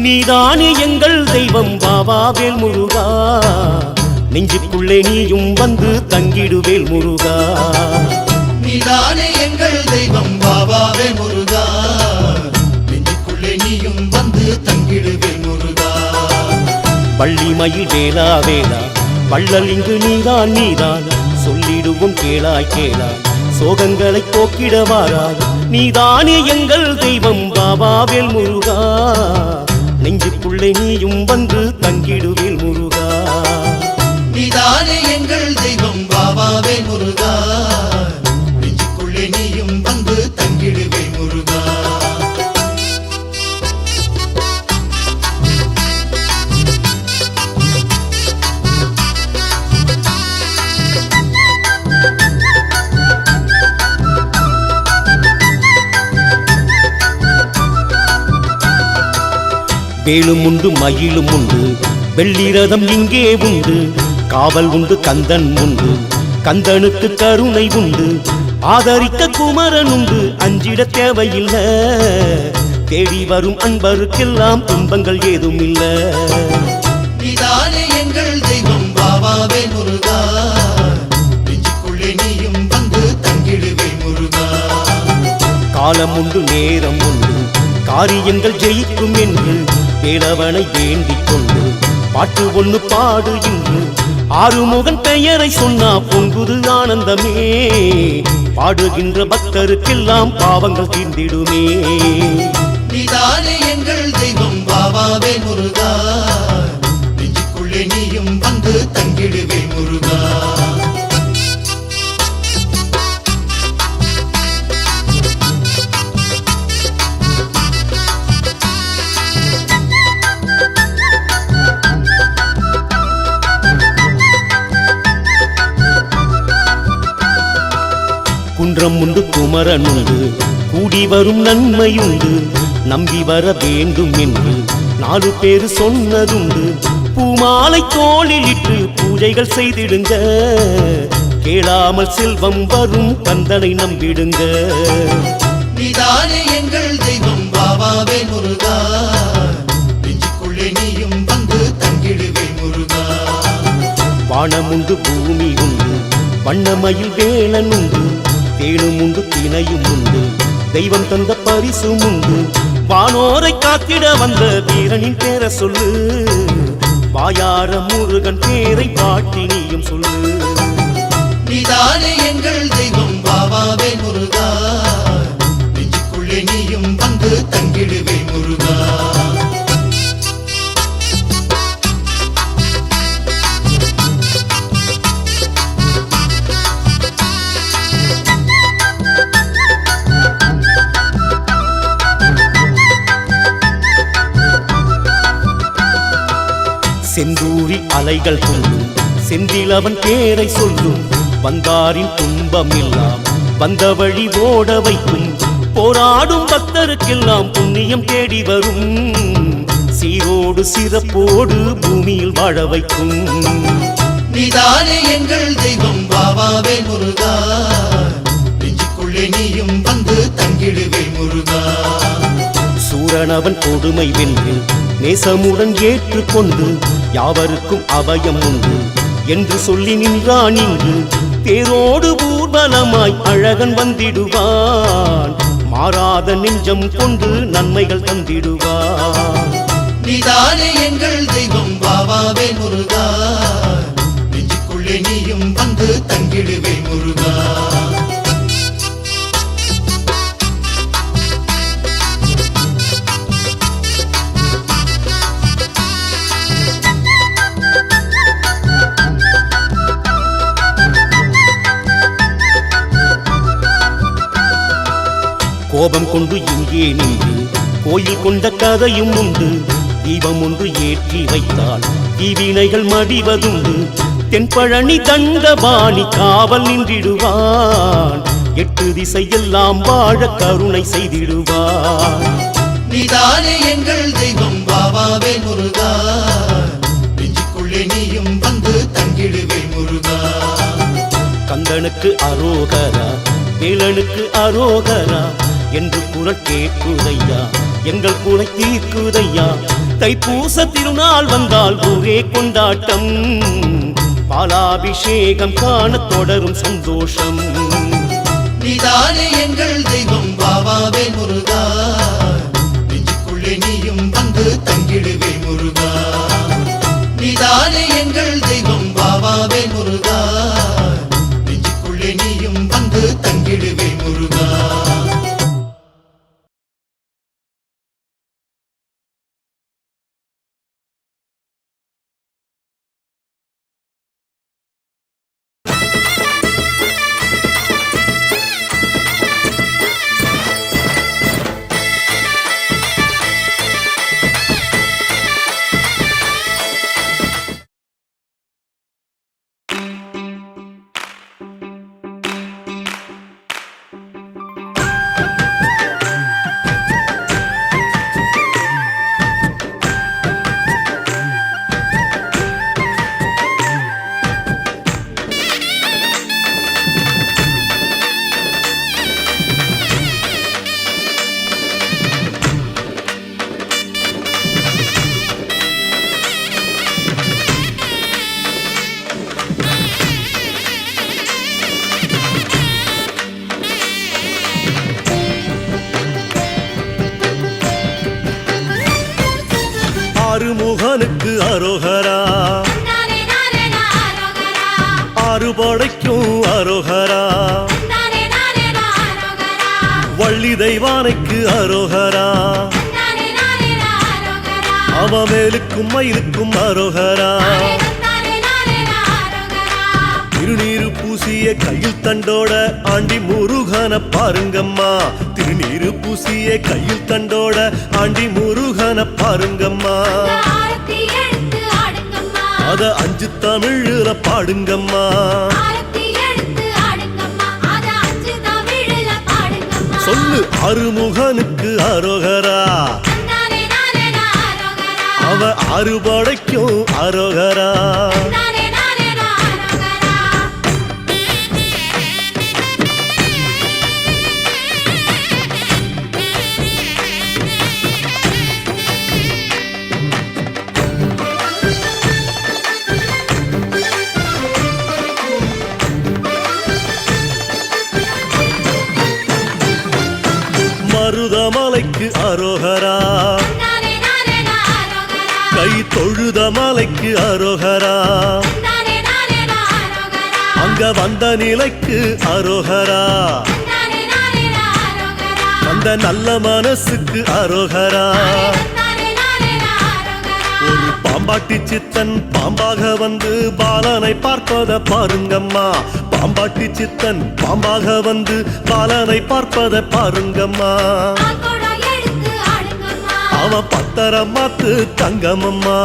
நீதானே எங்கள் தெய்வம் பாபாவேல் முருகா, நெஞ்சுக்குள்ளே நீயும் வந்து தங்கிடுவேல் முருகா. நீதானே எங்கள் தெய்வம் பாபாவேல் முருகா, நெஞ்சுக்குள்ளே நீயும் வந்து தங்கிடுவேல் முருகா. பள்ளி மயில் வேலா வேலா வள்ளல் இங்கு நீதான் நீதான், சொல்லிடுவோம் கேளாய் கேளாய் சோகங்களை போக்கிடவாராய். நீதானே எங்கள் தெய்வம் பாபாவேல் முருகா, நெஞ்சுக்குள்ளே நீயும் வந்து தங்கிடுவேல் முருகா. நீதானே எங்கள் தெய்வம் பாபாவேல் முருகா, நெஞ்சுக்குள்ளே நீயும் வந்து தங்கிடுவேல் முருகா. வேலும் உண்டு மயிலும் உண்டு வெள்ளிரதம் இங்கே உண்டு, காவல் உண்டு கந்தன் உண்டு கந்தனுக்கு கருணை உண்டு, ஆதரிக்க குமரன் உண்டு அஞ்சிட தேவையில்லை. தேடி வரும் அன்பருக்கெல்லாம் துன்பங்கள் ஏதும் இல்ல. நீதானே எங்கள் தெய்வம் பாபாவேல் முருகா, நெஞ்சுக்குள்ளே நீயும் வந்து தங்கிடுவேல் முருகா. காலம் உண்டு நேரம் உண்டு காரியங்கள் ஜெயிக்கும் என்று வேலவனை வேண்டிக் கொண்டு பாட்டு ஒன்று பாடு இன்று. ஆறுமுகன் பெயரை சொன்னா பொங்குது ஆனந்தமே, பாடுகின்ற பக்தருக்கெல்லாம் பாவங்கள் தீர்ந்திடுமே. நீதானே எங்கள் தெய்வம் பாபாவேல் முருகா, நெஞ்சுக்குள்ளே நீயும் வந்து தங்கிடுவேல் முருகா. குன்றம் உண்டு குமரன் உண்டு கூடி வரும் நன்மையுண்டு, நம்பி வர வேண்டும் என்று 4 பேர் சொன்னதுண்டு. பூமாலை தோளில் இட்டு பூஜைகள் செய்திடுங்க, கேளாமல் செல்வம் வரும் கந்தனை நம்பிடுங்க. நீதானே எங்கள் தெய்வம் பாபாவேல் முருகா, நெஞ்சுக்குள்ளே நீயும் வந்து தங்கிடுவேல் முருகா. வானம் உண்டு பூமி உண்டு வண்ணமயில் வேலன் உண்டு, தேனும் உண்டு தினையும் உண்டு தெய்வம் தந்த பரிசும் உண்டு. வானோரை காத்திட வந்த வீரனின் பேரை சொல்லு, வாயார முருகன் பேரை பாட்டி நீயும் சொல்லு. நீதானே எங்கள் தெய்வம் பாபாவேல் முருகா, நெஞ்சுக்குள்ளே நீயும் வந்து தங்கிடுவேல் முருகா. செந்தூரி அலைகள் சொல்லும் செந்திலவன் பேரை சொல்லும், வந்தாரின் துன்பம் எல்லாம் வந்த வழி ஓட வைக்கும். போராடும் பக்தருக்கெல்லாம் புண்ணியம் தேடி வரும், சீரோடு சிறப்போடு பூமியில் வாழ வைக்கும். நீதானே எங்கள் தெய்வம் பாபாவேல் முருகா, நெஞ்சுக்குள்ளே நீயும் வந்து தங்கிடுவேல் முருகா. சூரனவன் கொடுமை வென்று நேசமுடன் ஏற்றுக்கொண்டு, யாவருக்கும் அபயம் உண்டு என்று சொல்லி நின்றான் இன்று. தேரோடு ஊர்வலமாய் அழகன் வந்திடுவான், மாறாத நெஞ்சம் கொண்டு நன்மைகள் தந்திடுவான். நீதானே எங்கள் தெய்வம் பாபாவேல் முருகா, நெஞ்சுக்குள்ளே நீயும் வந்து தங்கிடுவேல் முருகா. கோபம் கொண்டு இங்கே நின்று கோயில் கொண்ட கதையும் உண்டு, தீபம் ஒன்று ஏற்றி வைத்தால் தீவினைகள் மடிவதுண்டு. தென்பழனி தண்டபாணி காவல் நின்றிடுவான், 8 திசையெல்லாம் வாழ கருணை செய்திடுவான். நீதானே எங்கள் தெய்வம் பாபாவேல் முருகா, நெஞ்சுக்குள்ளே நீயும் வந்து தங்கிடுவேல் முருகா. கந்தனுக்கு அரோகரா வேலனுக்கு அரோகரா என்று குரல் கேட்குதையா, எங்கள் குலை தீர்க்குதையா. தைப்பூச திருநாள் வந்தால் ஊரே கொண்டாட்டம், பாலாபிஷேகம் காண தொடரும் சந்தோஷம். நீதானே எங்கள் தெய்வம் பாபாவே முருகா, நெஞ்சுக்குள்ளே நீயும் வந்து தங்கிடுவே முருகா. நீதானே எங்கள் தெய்வம் பாபாவே முருகா, நெஞ்சுக்குள்ளே நீயும் வந்து தங்கிடுவே முருகா. ஆறுமுகனுக்கு அரோகரா, ஆறுபடைக்கும் அரோகரா, வள்ளி தெய்வானைக்கு அரோகரா, அவமேலுக்கும் மயிலுக்கும் அரோகரா. திருநீரு பூசிய கையில் தண்டோட ஆண்டி முருகன பாருங்கம்மா, திருநீரு பூசிய கையில் தண்டோட ஆண்டி முருகன பாருங்கம்மா. அத 5 தமிழ்ல பாடுங்கம்மா. சொல்லு அறுமுகனுக்கு அரோகரா, அவ அறுபடைக்கும் அரோகரா. மருதமலைக்கு அரோகரா, கை தொழுத மலைக்கு அரோகரா, அங்க வந்த நிலைக்கு அரோகரா, அந்த நல்ல மனசுக்கு அரோகரா. ஒரு பாம்பாட்டி சித்தன் பாம்பாக வந்து பாலனை பார்ப்பத பாருங்கம்மா, பாம்பாட்டி சித்தன் பாம்பாக வந்து பாலனை பார்ப்பத பாருங்கம்மா. அவன் பத்தரம் மாத்து தங்கமம்மா.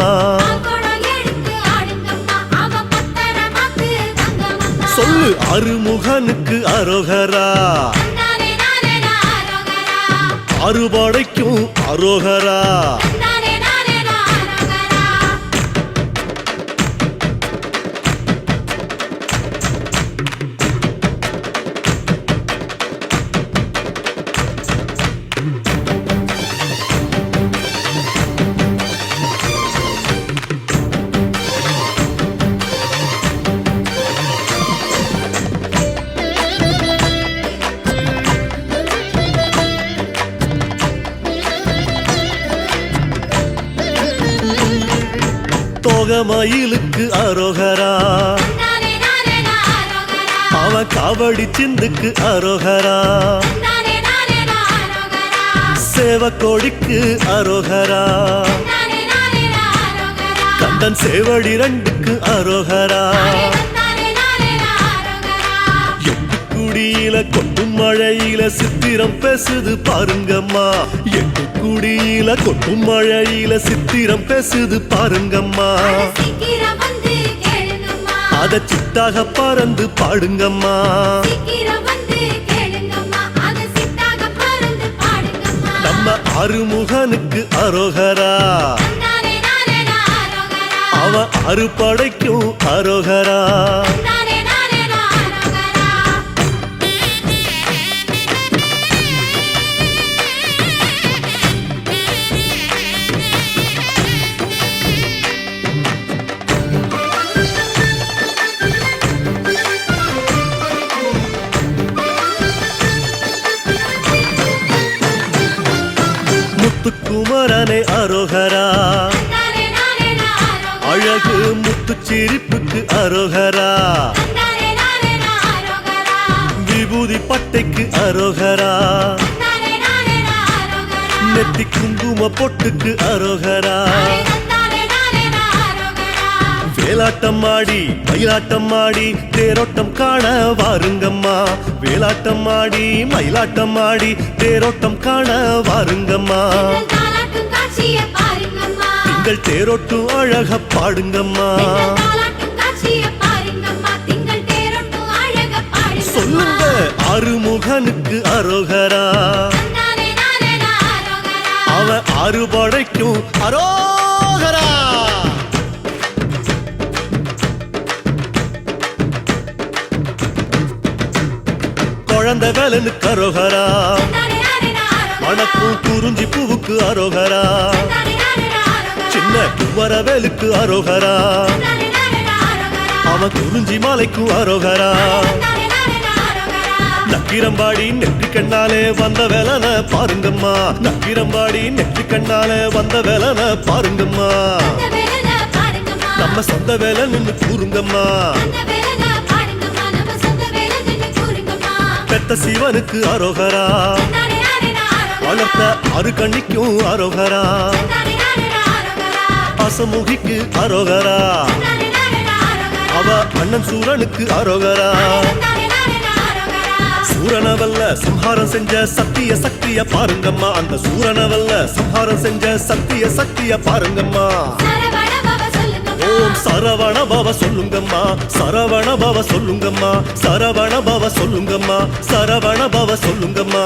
சொல்லு அறுமுகனுக்கு அரோகரா, அறுபடைக்கும் அரோகரா. மயிலுக்கு அரோகரா, அவன் காவடி சிந்துக்கு அரோகரா, சேவக்கோடிக்கு அரோகரா, கந்தன் சேவடி 2க்கு அரோகரா. எட்டுக்குடியில கொட்டும் மழையில சித்திரம் பேசுது பாருங்கம்மா, எட்டுக்குடியில கொட்டும் மழையில சித்திரம் பேசுது பாருங்கம்மா. அத சித்தாக பறந்து பாடுங்கம்மா. நம்ம அறுமுகனுக்கு அரோகரா, அவன் அறுபடைக்கும் அரோகரா. குமரனே அரோகரா அழகு முத்து சிரிப்புக்கு அரோகரா விபூதி பட்டைக்கு அரோகரா நெத்தி குங்கும பொட்டுக்கு அரோகரா வேலாட்டம் ஆடி மயிலாட்டம் ஆடி தேரோட்டம் காண வாருங்கம்மா வேலாட்டம் ஆடி மயிலாட்டம் ஆடி தேரோட்டம் காண வாருங்கம்மா திங்கள் தேரோட்டும் அழக பாடுங்கம்மா சொல்லுங்க அருமுகனுக்கு அரோகரா அவன் அறுபடைக்கும் அரோகரா குழந்தை வேலனுக்கு அரோகரா வணக்கம் குறிஞ்சி பூவுக்கு அரோகரா சின்ன குமரவேலுக்கு அரோகரா அவன் குறிஞ்சி மாலைக்கு அரோகரா நக்கிரம்பாடி நெற்றி கண்ணாலே வந்த வேலன பாருங்கம்மா நக்கிரம்பாடி நெற்றி கண்ணாலே வந்த வேலன பாருங்கம்மா நம்ம சொந்த வேலை நின்னு கூறுங்கம்மா பெத்த சிவனுக்கு அரோகரா வளர்த்த அரு கண்ணிக்கும் அரோகரா அசமுகிக்கு அரோகரா அவ அண்ணன் சூரனுக்கு அரோகரா சூரனவல்ல சம்ஹாரம் செஞ்ச சத்திய சக்திய பாருங்கம்மா அந்த சூரனவல்ல சம்ஹாரம் செஞ்ச சத்திய சக்திய பாருங்கம்மா ஓம் சரவண பவ சொல்லுங்கம்மா சரவண பவ சொல்லுங்கம்மா சரவண பவ சொல்லுங்கம்மா சரவண பவ சொல்லுங்கம்மா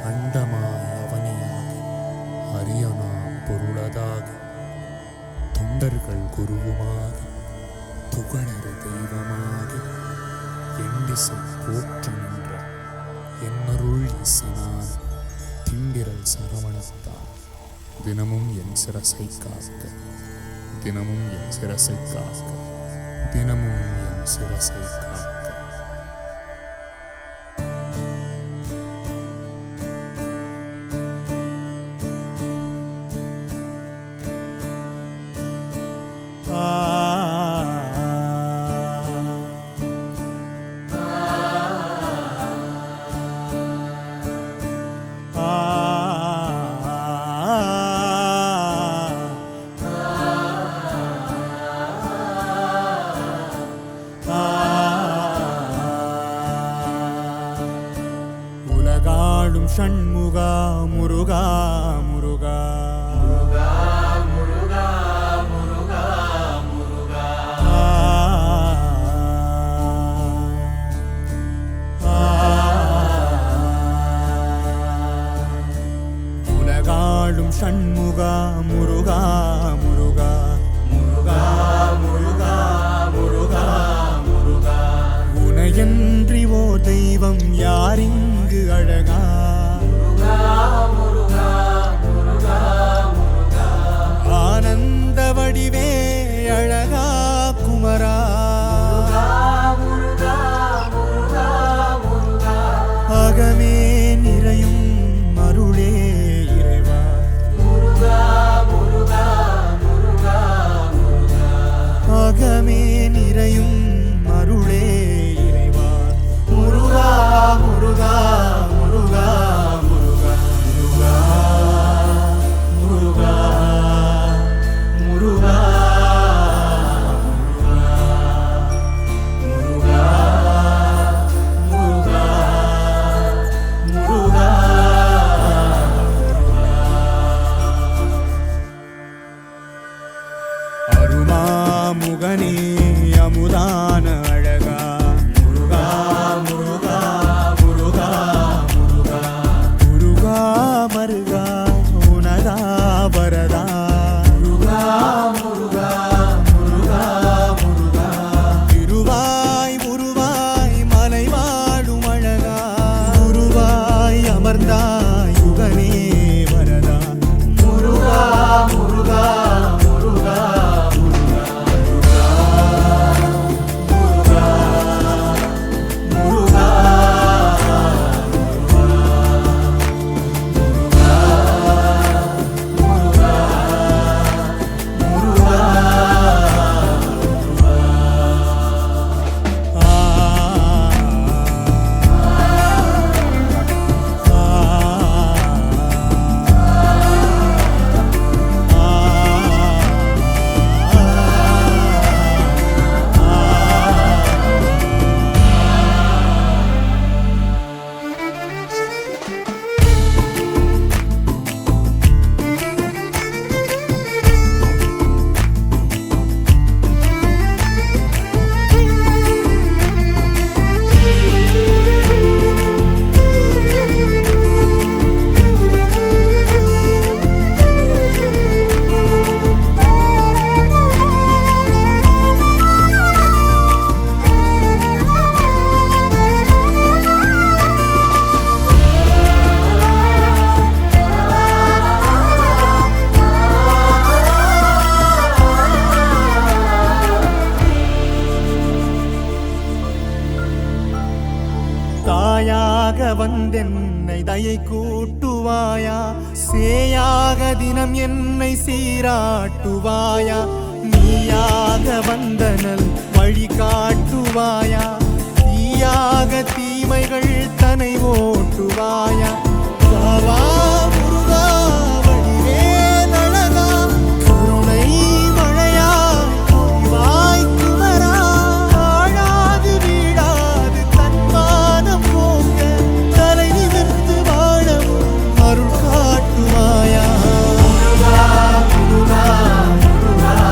அண்டமாய் அவனியாக அரியனா பொருளதாக தொண்டர்கள் குருவுமாக துகளறு தெய்வமாக எண்டிசை போற்று நின்ற என்னருள் இசனான திண்டிரல் சரவணத்தான் தினமும் என் சிரசை காக்க தினமும் என் சிரசை காக்க தினமும் என் சிரசை காக்க. உலகாடும் ஷண்முகா முருகா முருகா உலகாடும் ஷண்முகா முருகா முருகா முருகா முருகா முருகா முருகா உனையன்றி ஓ தெய்வம் யாரிங்கு அழகா ஆனந்த வடிவே அழகா குமரா அகமே நிறையும் அருளே இறைவா அகமே நிறையும் அருளே இறைவா முருகா முருகா முருகா முருகா முருகா முருகா முருகா முருகா முருகா அருமாமுகனே அமுதான அழகா முருகா முருகா முருகா முருகா முருகா மருகா உனதா வரதா முருகா முருகா முருகா முருகா திருவாய் உருவாய் மலை வாழும் அழகா குருவாய் அமர்ந்தாய் யுகனே வரதா முருகா முருகா முருகா தாயாக வந்தென்னை தயை கூட்டுவாயா சேயாக தினம் என்னை சீராட்டுவாயா நீயாக வந்தனல் வழி காட்டுவாயா தீயாக தீமைகள் தனை ஓட்டுவாயா வாவா முருகா வடிவே நழகா கருணை மழையா வாய் குமரா ஆழாது வீடாது தன்மானம் போங்க தலை நிமிர்ந்து வாழவும் அருள் காட்டுவாயா முருகா முருகா முருகா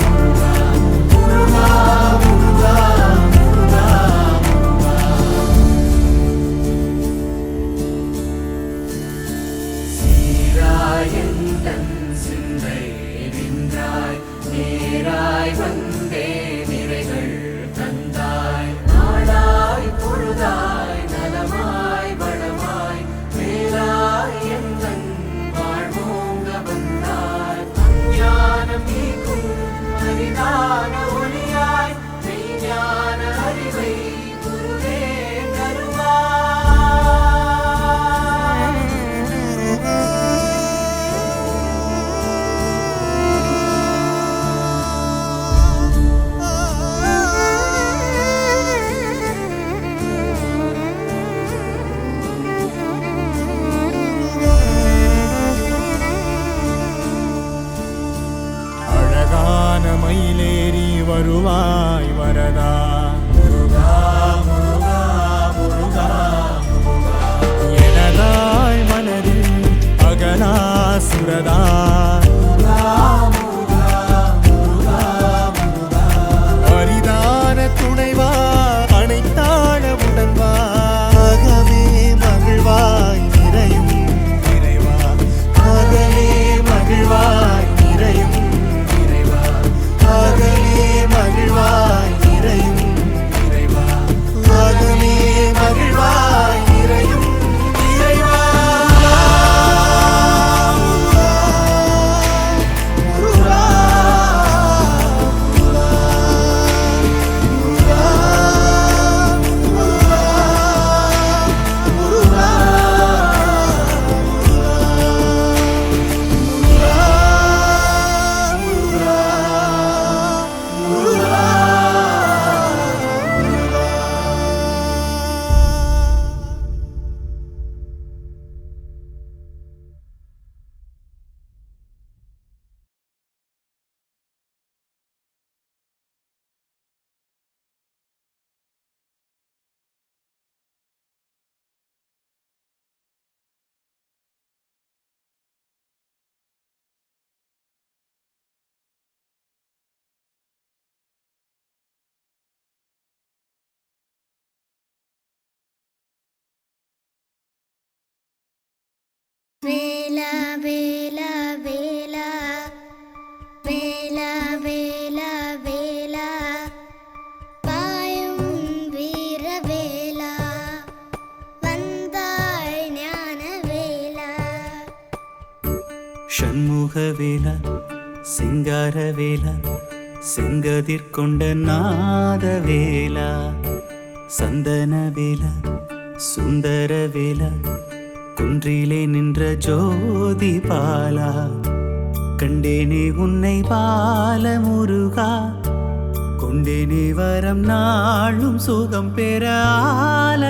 முருகா முருகா முருகா வானமயிலேறி வருவாய் வரதா முருகா முருகா முருகா எனதாய் மனதில் அகலா சுரதா அரிதான துணைவா அனைத்தான உடன்வா ஆகவே மகிழ்வாய் நிறையும் நிறைவா ஆகவே மகிழ்வாய் நிறையும் நிறைவா ஆகவே மகிழ்வாய் நிறையும் நிறைவா ஆகவே மகிழ்வாய் நிறையும் நிறைவா வேலா வேலா வேலா வேலா வேலா வேலா பாயும் வீர வேலா வந்தாய் ஞான வேலா ஷண்முகவேலா சிங்காரவேலா செங்கதிர்கொண்ட நாதவேலா சந்தனவேலா சுந்தரவேலா குன்றிலே நின்ற ஜோதி பாலா கண்டேனே உன்னை பால முருகா கொண்டேனே வரம் நாளும் சுகம் பெற ஆல